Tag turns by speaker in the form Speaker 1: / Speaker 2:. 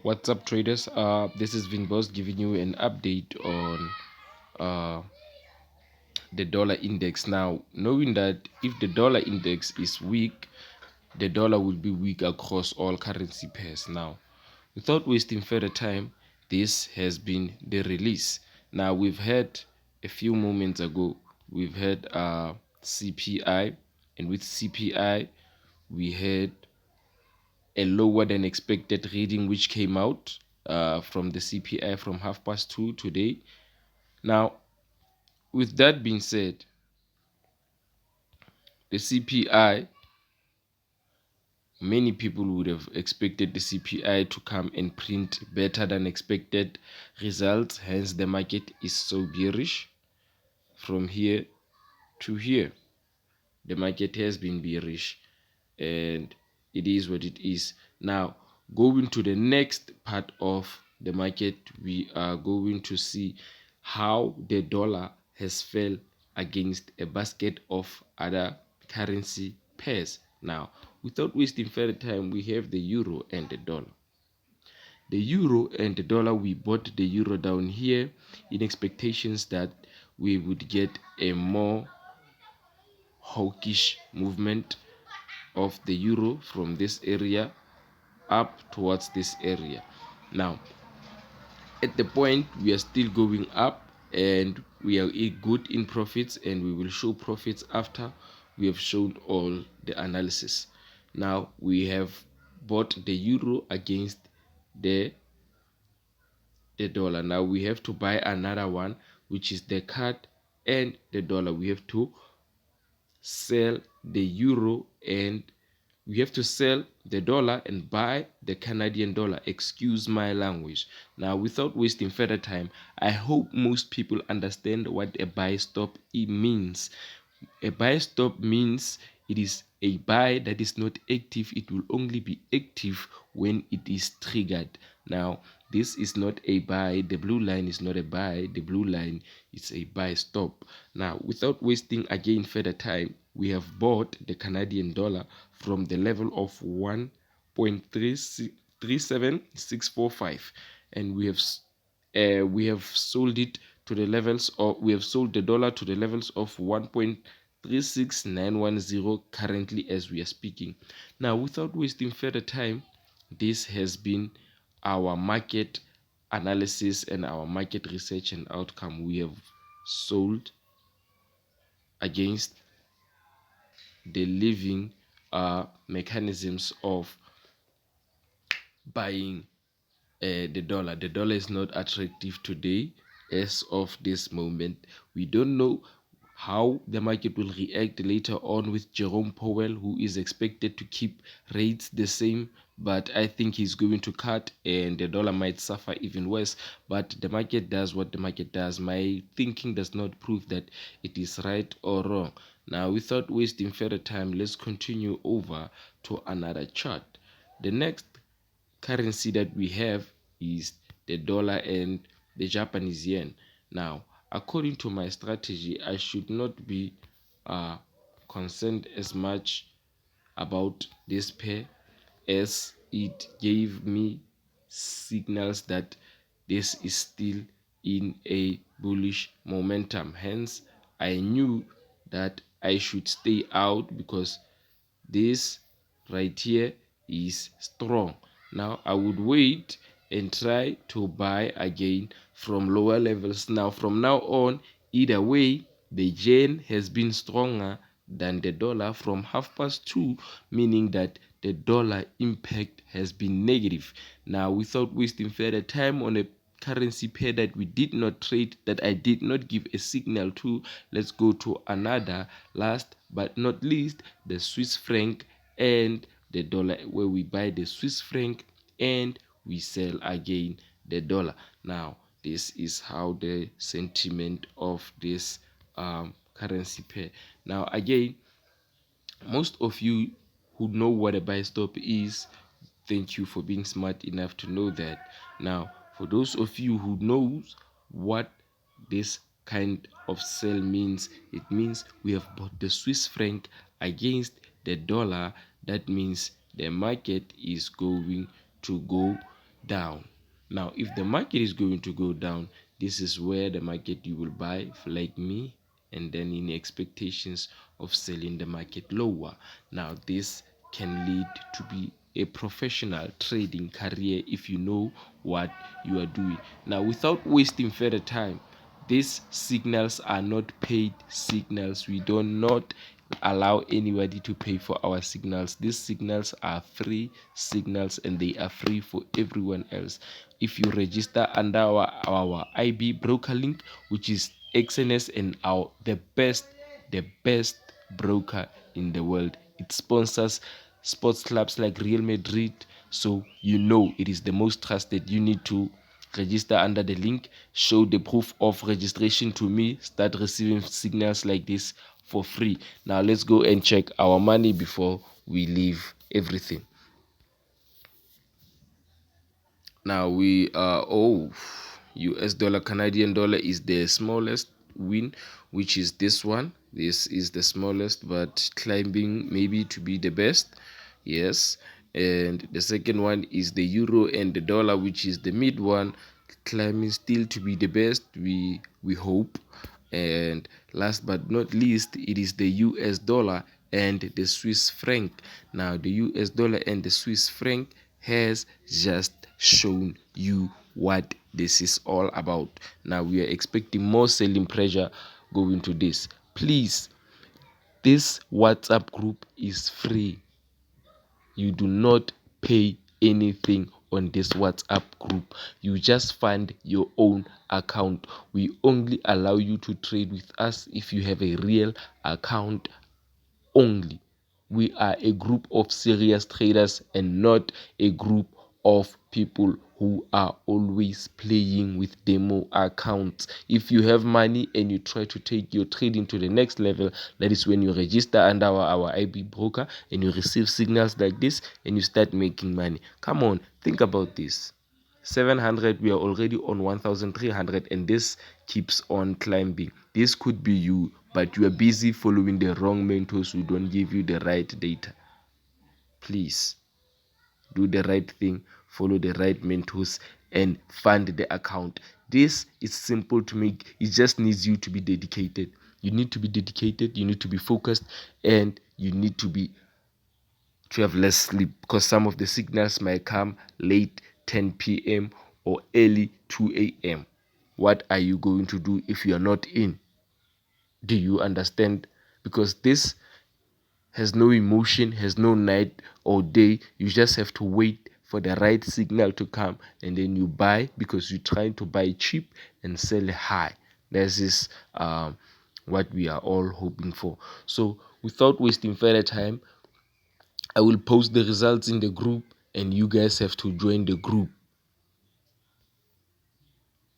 Speaker 1: What's up, traders? This is Vinboss giving you an update on uh, the dollar index. Now, knowing that if the dollar index is weak, the dollar will be weak across all currency pairs. Now, without wasting further time, this has been the release. Now, we've had a few moments ago, we've had CPI, and with CPI, we had a lower than expected reading which came out from the CPI from 2:30 today. Now, with that being said, the CPI, many people would have expected the CPI to come and print better than expected results. Hence, the market is so bearish from here to here. The market has been bearish, and it is what it is. Now, going to the next part of the market, we are going to see how the dollar has fell against a basket of other currency pairs. Now, without wasting further time, we have the euro and the dollar. The euro and the dollar, we bought the euro down here in expectations that we would get a more hawkish movement of the euro from this area up towards this area. Now, at the point, we are still going up and we are good in profits, and we will show profits after we have shown all the analysis. Now, we have bought the euro against the dollar. Now, we have to buy another one, which is the CAD and the dollar. We have to sell the euro, and we have to sell the dollar and buy the Canadian dollar. Excuse my language. Now, without wasting further time, I hope most people understand what a buy stop means. A buy stop means it is a buy that is not active. It will only be active when it is triggered. Now, this is not a buy. The blue line is not a buy. The blue line is a buy stop. Now, without wasting again further time, we have bought the Canadian dollar from the level of 1.37645, and we have sold it to the levels of, we have sold the dollar to the levels of 1.36910 currently as we are speaking. Now, without wasting further time, this has been our market analysis and our market research and outcome. We have sold against the living mechanisms of buying the dollar. The dollar is not attractive today as of this moment. We don't know how the market will react later on with Jerome Powell, who is expected to keep rates the same, but I think he's going to cut and the dollar might suffer even worse. But the market does what the market does. My thinking does not prove that it is right or wrong. Now, without wasting further time, let's continue over to another chart. The next currency that we have is the dollar and the Japanese yen. Now, according to my strategy, I should not be concerned as much about this pair, as it gave me signals that this is still in a bullish momentum. Hence, I knew that I should stay out because this right here is strong. Now, I would wait and try to buy again from lower levels. Now, from now on, either way, the yen has been stronger than the dollar from 2:30, meaning that the dollar impact has been negative. Now, without wasting further time on a currency pair that we did not trade, that I did not give a signal to, let's go to another. Last but not least, the Swiss franc and the dollar, where we buy the Swiss franc and we sell again the dollar. Now, this is how the sentiment of this currency pair. Now, again, most of you who know what a buy stop is, thank you for being smart enough to know that. Now, for those of you who knows what this kind of sell means, it means we have bought the Swiss franc against the dollar. That means the market is going to go down. Now if the market is going to go down, this is where the market you will buy, like me, and then in expectations of selling the market lower. Now this can lead to be a professional trading career if you know what you are doing. Now without wasting further time, these signals are not paid signals. We do not allow anybody to pay for our signals. These signals are free signals and they are free for everyone else. If you register under our IB broker link, which is XNS, and our the best broker in the world, it sponsors sports clubs like Real Madrid, so you know it is the most trusted. You need to register under the link, show the proof of registration to me, start receiving signals like this for free. Now let's go and check our money before we leave everything. Now we are US dollar Canadian dollar is the smallest win, which is this one. This is the smallest but climbing maybe to be the best. Yes. And the second one is the euro and the dollar, which is the mid one, climbing still to be the best, we hope. And last but not least, it is the US dollar and the Swiss franc. Now the US dollar and the Swiss franc has just shown you what this is all about. Now we are expecting more selling pressure going to this. Please, this WhatsApp group is free. You do not pay anything on this WhatsApp group. You just fund your own account. We only allow you to trade with us if you have a real account only. We are a group of serious traders and not a group of people who are always playing with demo accounts. If you have money and you try to take your trading to the next level, that is when you register under our IB broker and you receive signals like this and you start making money. Come on, think about this. 700, we are already on 1300, and this keeps on climbing. This could be you, but you are busy following the wrong mentors who don't give you the right data. Please do the right thing, follow the right mentors, and fund the account. This is simple to make. It just needs you to be dedicated. You need to be dedicated, you need to be focused, and you need to have less sleep, because some of the signals might come late 10 p.m. or early 2 a.m. What are you going to do if you are not in? Do you understand? Because this has no emotion, has no night or day. You just have to wait for the right signal to come, and then you buy, because you're trying to buy cheap and sell high. This is what we are all hoping for. So without wasting further time, I will post the results in the group and you guys have to join the group.